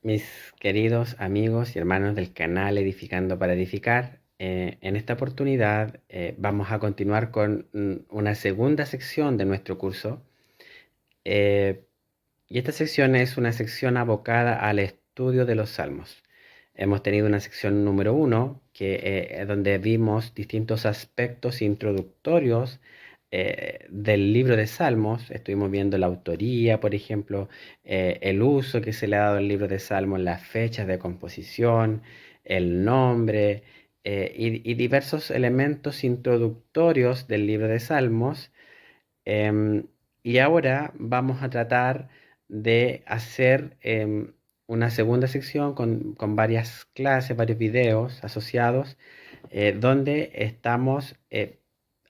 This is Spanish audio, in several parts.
Mis queridos amigos y hermanos del canal Edificando para Edificar, en esta oportunidad vamos a continuar con una segunda sección de nuestro curso. eh, y esta sección es una sección abocada al estudio de los salmos. Hemos tenido una sección número uno, donde vimos distintos aspectos introductorios del libro de Salmos. Estuvimos viendo la autoría, por ejemplo, el uso que se le ha dado al libro de Salmos, las fechas de composición, el nombre y diversos elementos introductorios del libro de Salmos. Em, y ahora vamos a tratar de hacer una segunda sección con varias clases, varios videos asociados, donde estamos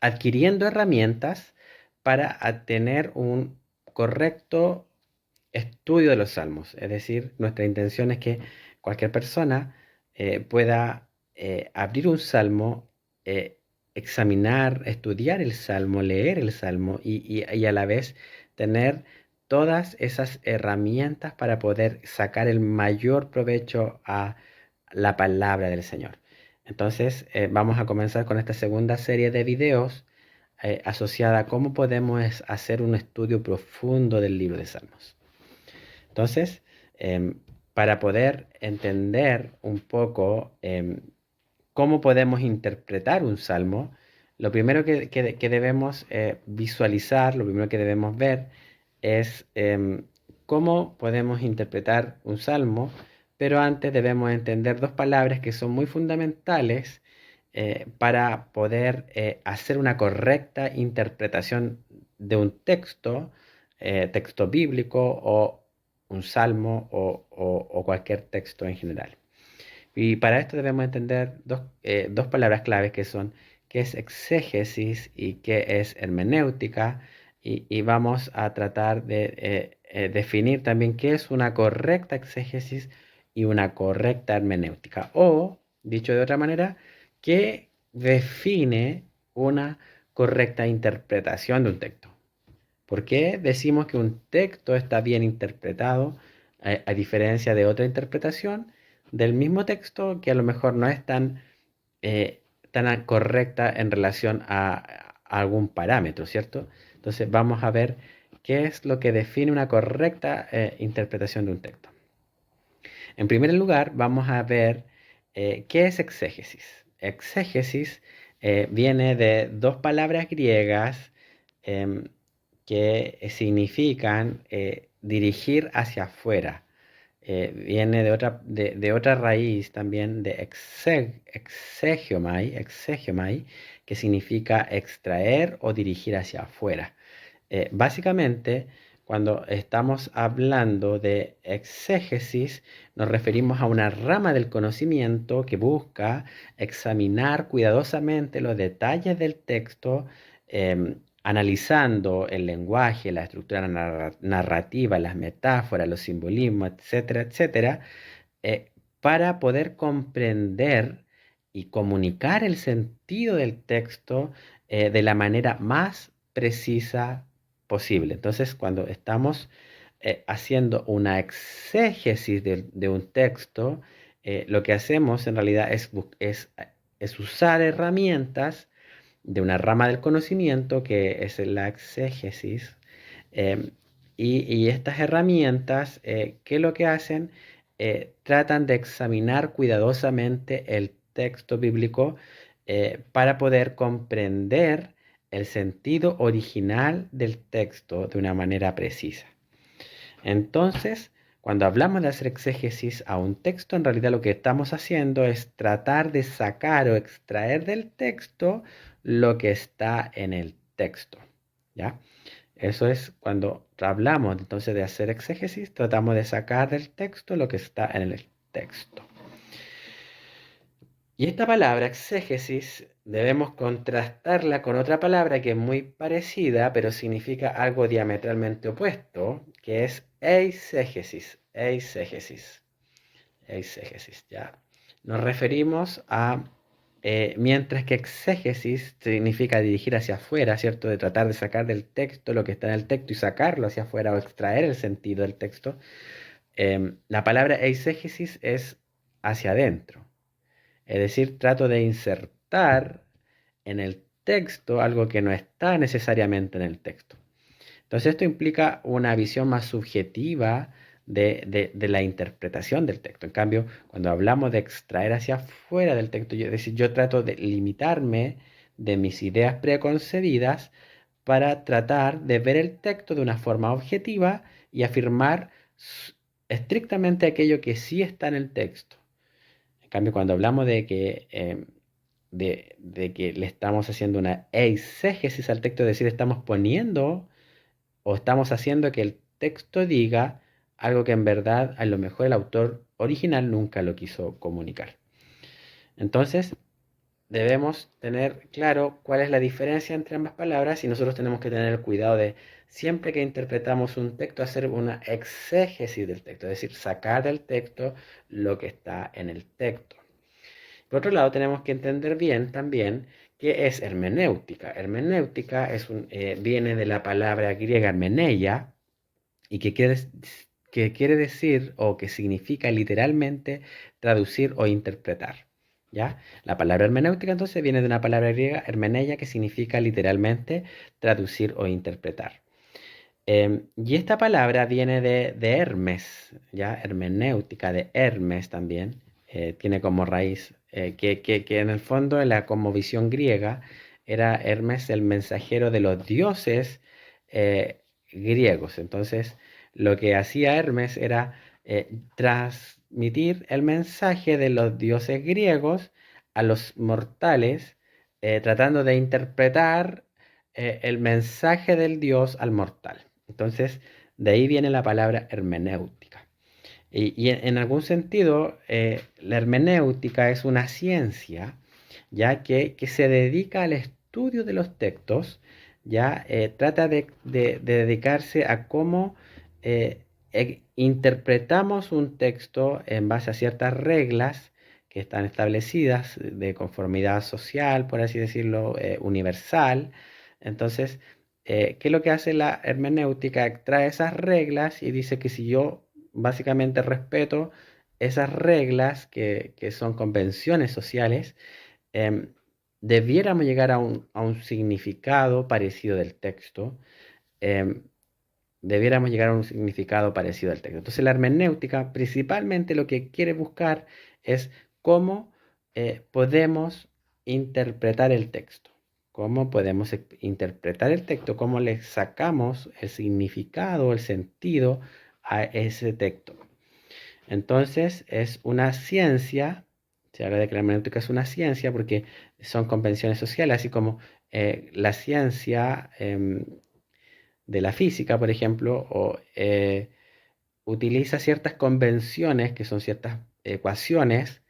adquiriendo herramientas para tener un correcto estudio de los salmos. Es decir, nuestra intención es que cualquier persona pueda abrir un salmo, eh, examinar, estudiar el salmo, leer el salmo y a la vez tener todas esas herramientas para poder sacar el mayor provecho a la palabra del Señor. Entonces, vamos a comenzar con esta segunda serie de videos asociada a cómo podemos hacer un estudio profundo del libro de Salmos. Entonces, para poder entender un poco cómo podemos interpretar un salmo, lo primero que debemos visualizar, lo primero que debemos ver es cómo podemos interpretar un salmo, pero antes debemos entender dos palabras que son muy fundamentales para poder hacer una correcta interpretación de un texto, texto bíblico o un salmo o cualquier texto en general. Y para esto debemos entender dos palabras claves que son qué es exégesis y qué es hermenéutica. Y vamos a tratar de definir también qué es una correcta exégesis y una correcta hermenéutica. O, dicho de otra manera, qué define una correcta interpretación de un texto. ¿Por qué decimos que un texto está bien interpretado a diferencia de otra interpretación del mismo texto que a lo mejor no es tan correcta en relación a algún parámetro, ¿cierto? Entonces vamos a ver qué es lo que define una correcta interpretación de un texto. En primer lugar, vamos a ver qué es exégesis. Exégesis viene de dos palabras griegas em, que significan dirigir hacia afuera. Viene de otra raíz también de exegiomai, que significa extraer o dirigir hacia afuera. Básicamente, cuando estamos hablando de exégesis, nos referimos a una rama del conocimiento que busca examinar cuidadosamente los detalles del texto, analizando el lenguaje, la estructura narrativa, las metáforas, los simbolismos, etcétera, etcétera, eh, para poder comprender y comunicar el sentido del texto de la manera más precisa posible. Entonces, cuando estamos haciendo una exégesis de un texto, lo que hacemos en realidad es usar herramientas de una rama del conocimiento que es la exégesis. em, y estas herramientas, ¿qué es lo que hacen? Tratan de examinar cuidadosamente el texto bíblico para poder comprender el sentido original del texto de una manera precisa. Entonces, cuando hablamos de hacer exégesis a un texto, en realidad lo que estamos haciendo es tratar de sacar o extraer del texto lo que está en el texto, ¿ya? Eso es cuando hablamos entonces de hacer exégesis, tratamos de sacar del texto lo que está en el texto. Y esta palabra exégesis debemos contrastarla con otra palabra que es muy parecida, pero significa algo diametralmente opuesto, que es eisegesis. Eisegesis. Eisegesis, ya. Nos referimos a, mientras que exégesis significa dirigir hacia afuera, ¿cierto? De tratar de sacar del texto lo que está en el texto y sacarlo hacia afuera o extraer el sentido del texto. La palabra eisegesis es hacia adentro, es decir, trato de insertar en el texto algo que no está necesariamente en el texto. Entonces esto implica una visión más subjetiva de la interpretación del texto. En cambio, cuando hablamos de extraer hacia afuera del texto, es decir, yo trato de limitarme de mis ideas preconcebidas para tratar de ver el texto de una forma objetiva y afirmar estrictamente aquello que sí está en el texto. En cambio, cuando hablamos de que le estamos haciendo una eisegesis al texto, es decir, estamos poniendo o estamos haciendo que el texto diga algo que en verdad a lo mejor el autor original nunca lo quiso comunicar. Entonces, debemos tener claro cuál es la diferencia entre ambas palabras y nosotros tenemos que tener el cuidado de siempre que interpretamos un texto hacer una exégesis del texto, es decir, sacar del texto lo que está en el texto. Por otro lado, tenemos que entender bien también qué es hermenéutica. Hermenéutica viene de la palabra griega hermeneia y que quiere decir o que significa literalmente traducir o interpretar. ¿Ya? La palabra hermenéutica entonces viene de una palabra griega hermeneia que significa literalmente traducir o interpretar. Y esta palabra viene de Hermes, ¿ya? Hermenéutica, de Hermes también, tiene como raíz, que en el fondo en la cosmovisión griega era Hermes el mensajero de los dioses griegos. Entonces, lo que hacía Hermes era transmitir el mensaje de los dioses griegos a los mortales, tratando de interpretar el mensaje del dios al mortal. Entonces, de ahí viene la palabra hermenéutica. Y en algún sentido, la hermenéutica es una ciencia, ya que se dedica al estudio de los textos, ya trata de dedicarse a cómo interpretamos un texto en base a ciertas reglas que están establecidas de conformidad social, por así decirlo, universal. Entonces, ¿qué es lo que hace la hermenéutica? Extrae esas reglas y dice que si yo básicamente respeto esas reglas que son convenciones sociales, em, debiéramos llegar a un significado parecido del texto. em, Debiéramos llegar a un significado parecido al texto. Entonces la hermenéutica principalmente lo que quiere buscar es cómo podemos interpretar el texto. Cómo podemos interpretar el texto, cómo le sacamos el significado, el sentido a ese texto. Entonces es una ciencia, se habla de que la hermenéutica es una ciencia porque son convenciones sociales, así como la ciencia de la física, por ejemplo, utiliza ciertas convenciones, que son ciertas ecuaciones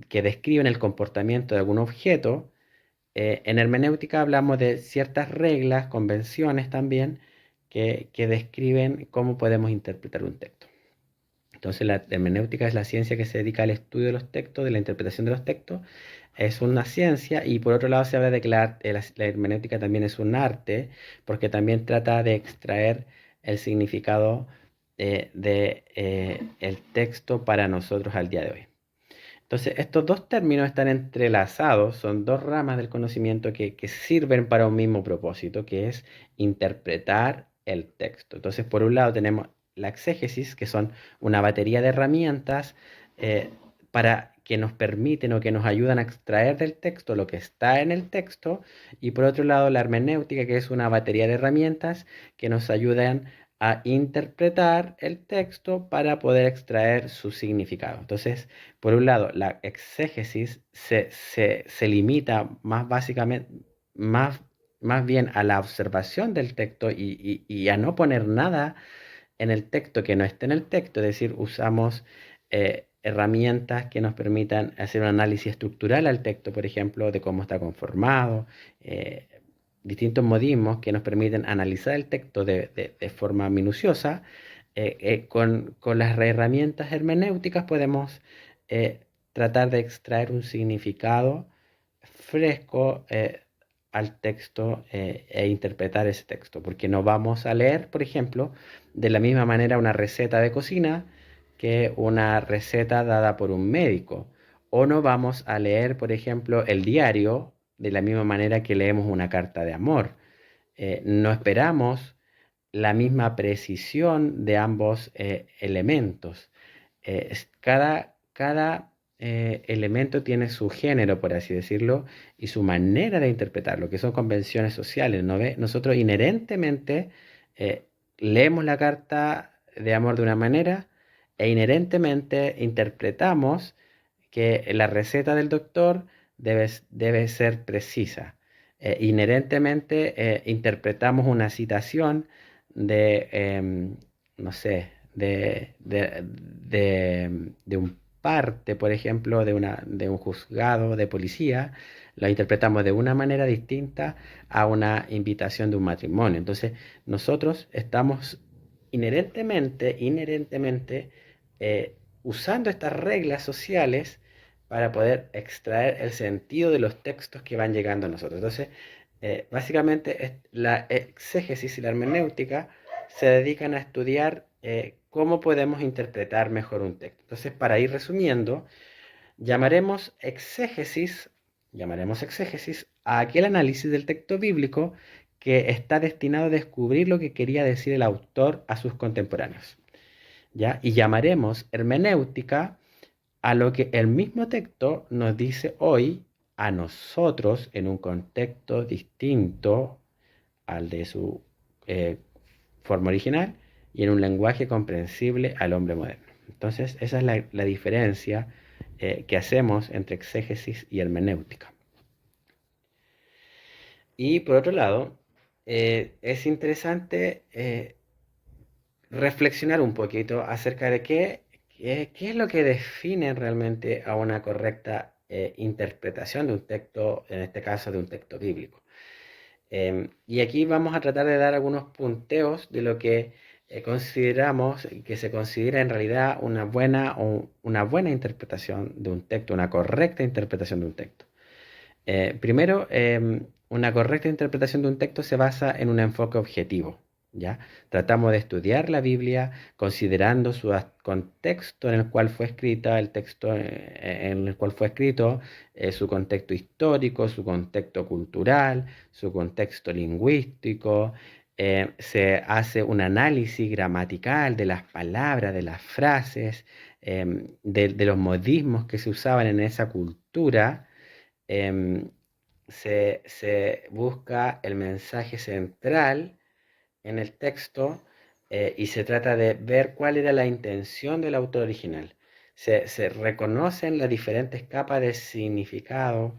que describen el comportamiento de algún objeto. En hermenéutica hablamos de ciertas reglas, convenciones también, que describen cómo podemos interpretar un texto. Entonces la hermenéutica es la ciencia que se dedica al estudio de los textos, de la interpretación de los textos. Es una ciencia y por otro lado se habla de que la hermenéutica también es un arte porque también trata de extraer el significado el texto para nosotros al día de hoy. Entonces estos dos términos están entrelazados, son dos ramas del conocimiento que sirven para un mismo propósito, que es interpretar el texto. Entonces por un lado tenemos la exégesis, que son una batería de herramientas para que nos permiten o que nos ayudan a extraer del texto lo que está en el texto, y por otro lado la hermenéutica, que es una batería de herramientas que nos ayudan a interpretar el texto para poder extraer su significado. Entonces, por un lado, la exégesis se limita más básicamente, más, más bien a la observación del texto y a no poner nada en el texto que no esté en el texto, es decir, usamos herramientas que nos permitan hacer un análisis estructural al texto, por ejemplo, de cómo está conformado, distintos modismos que nos permiten analizar el texto de forma minuciosa. Con las herramientas hermenéuticas podemos tratar de extraer un significado fresco al texto e interpretar ese texto, porque no vamos a leer, por ejemplo, de la misma manera una receta de cocina que una receta dada por un médico. O no vamos a leer, por ejemplo, el diario de la misma manera que leemos una carta de amor. No esperamos la misma precisión de ambos elementos. Cada elemento tiene su género, por así decirlo, y su manera de interpretarlo, que son convenciones sociales, ¿no ve? Nosotros inherentemente eh, leemos la carta de amor de una manera e inherentemente interpretamos que la receta del doctor debe ser precisa. Inherentemente interpretamos una citación de, no sé, de un parte, por ejemplo, de un juzgado de policía, lo interpretamos de una manera distinta a una invitación de un matrimonio. Entonces, nosotros estamos inherentemente usando estas reglas sociales para poder extraer el sentido de los textos que van llegando a nosotros. Entonces, básicamente la exégesis y la hermenéutica se dedican a estudiar cómo podemos interpretar mejor un texto. Entonces, para ir resumiendo, llamaremos exégesis, llamaremos exégesis a aquel análisis del texto bíblico que está destinado a descubrir lo que quería decir el autor a sus contemporáneos. ¿Ya? Y llamaremos hermenéutica a lo que el mismo texto nos dice hoy a nosotros en un contexto distinto al de su eh, forma original y en un lenguaje comprensible al hombre moderno. Entonces, esa es la diferencia que hacemos entre exégesis y hermenéutica. Y por otro lado, es interesante reflexionar un poquito acerca de qué es lo que define realmente a una correcta interpretación de un texto, en este caso de un texto bíblico. Y aquí vamos a tratar de dar algunos punteos de lo que consideramos que se considera en realidad una buena interpretación de un texto, una correcta interpretación de un texto. Primero, una correcta interpretación de un texto se basa en un enfoque objetivo, ¿ya? Tratamos de estudiar la Biblia considerando su contexto en el cual fue escrita, el texto en el cual fue escrito, su contexto histórico, su contexto cultural, su contexto lingüístico. Se hace un análisis gramatical de las palabras, de las frases, de los modismos que se usaban en esa cultura. em, se busca el mensaje central en el texto y se trata de ver cuál era la intención del autor original. Se reconocen las diferentes capas de significado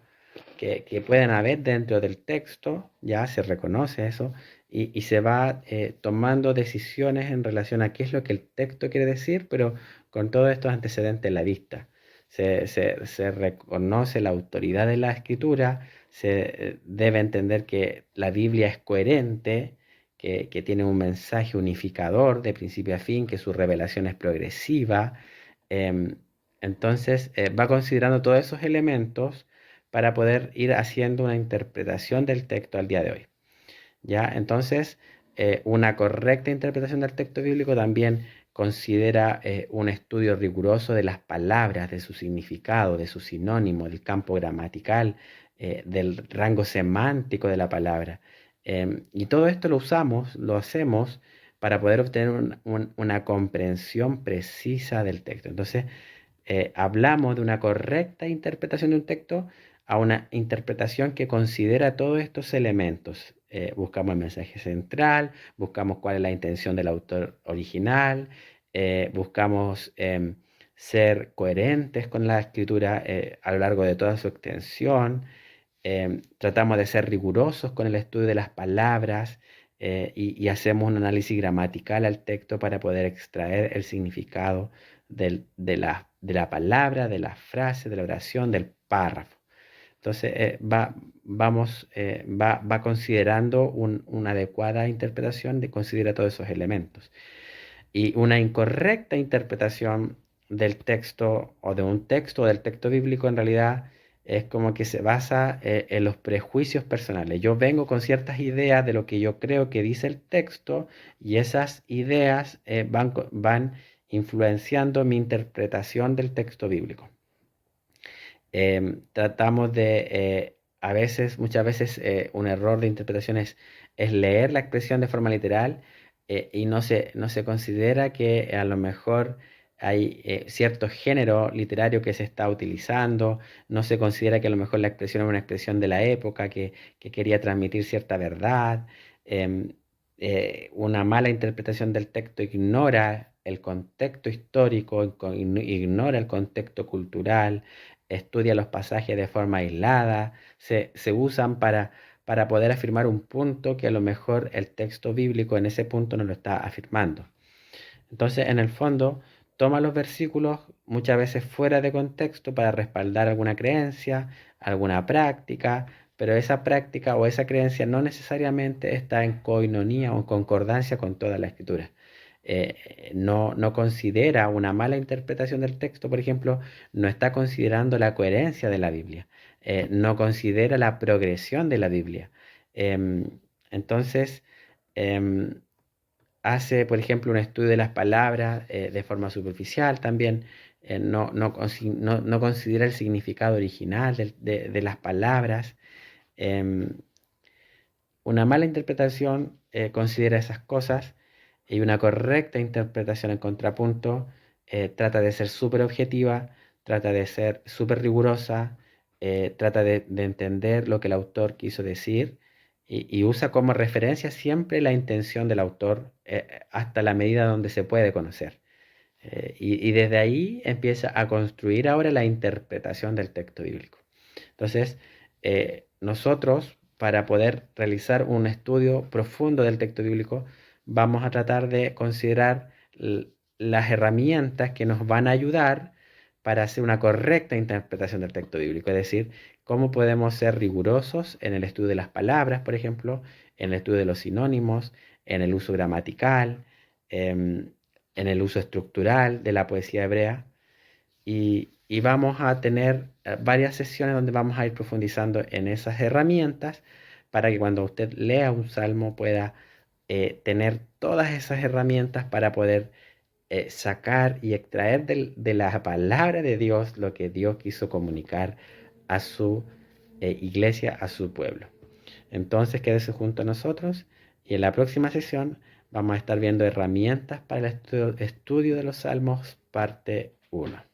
que pueden haber dentro del texto, ya se reconoce eso, y se va tomando decisiones en relación a qué es lo que el texto quiere decir, pero con todos estos antecedentes en la vista. Se reconoce la autoridad de la escritura, se debe entender que la Biblia es coherente, que tiene un mensaje unificador de principio a fin, que su revelación es progresiva. em, entonces, va considerando todos esos elementos para poder ir haciendo una interpretación del texto al día de hoy. ¿Ya? Entonces, una correcta interpretación del texto bíblico también considera un estudio riguroso de las palabras, de su significado, de su sinónimo, del campo gramatical, del rango semántico de la palabra. Y todo esto lo usamos, lo hacemos para poder obtener una comprensión precisa del texto. Entonces, hablamos de una correcta interpretación de un texto a una interpretación que considera todos estos elementos. Buscamos el mensaje central, buscamos cuál es la intención del autor original, buscamos ser coherentes con la escritura a lo largo de toda su extensión, tratamos de ser rigurosos con el estudio de las palabras y hacemos un análisis gramatical al texto para poder extraer el significado de la palabra, de la frase, de la oración, del párrafo. Entonces, va considerando una adecuada interpretación de considera todos esos elementos. Y una incorrecta interpretación del texto o de un texto o del texto bíblico en realidad es como que se basa en los prejuicios personales. Yo vengo con ciertas ideas de lo que yo creo que dice el texto y esas ideas van influenciando mi interpretación del texto bíblico. Tratamos de, muchas veces, un error de interpretación es leer la expresión de forma literal, y no se considera que a lo mejor hay cierto género literario que se está utilizando, no se considera que a lo mejor la expresión es una expresión de la época que quería transmitir cierta verdad. Em, una mala interpretación del texto ignora el contexto histórico, ignora el contexto cultural, estudia los pasajes de forma aislada, se usan para poder afirmar un punto que a lo mejor el texto bíblico en ese punto no lo está afirmando. Entonces, en el fondo, toma los versículos muchas veces fuera de contexto para respaldar alguna creencia, alguna práctica, pero esa práctica o esa creencia no necesariamente está en coinonía o en concordancia con toda la escritura. No considera una mala interpretación del texto, por ejemplo, no está considerando la coherencia de la Biblia, no considera la progresión de la Biblia. Entonces, em, hace, por ejemplo, un estudio de las palabras de forma superficial también, no considera el significado original de las palabras. Em, una mala interpretación considera esas cosas, y una correcta interpretación en contrapunto trata de ser súper objetiva, trata de ser súper rigurosa, trata de entender lo que el autor quiso decir, y usa como referencia siempre la intención del autor, hasta la medida donde se puede conocer. Y desde ahí empieza a construir ahora la interpretación del texto bíblico. Entonces, nosotros, para poder realizar un estudio profundo del texto bíblico, vamos a tratar de considerar las herramientas que nos van a ayudar para hacer una correcta interpretación del texto bíblico. Es decir, cómo podemos ser rigurosos en el estudio de las palabras, por ejemplo, en el estudio de los sinónimos, en el uso gramatical, em, en el uso estructural de la poesía hebrea. Y vamos a tener varias sesiones donde vamos a ir profundizando en esas herramientas para que cuando usted lea un salmo pueda tener todas esas herramientas para poder sacar y extraer de la palabra de Dios lo que Dios quiso comunicar a su iglesia, a su pueblo. Entonces quédese junto a nosotros, y en la próxima sesión vamos a estar viendo herramientas para el estudio de los salmos, parte 1.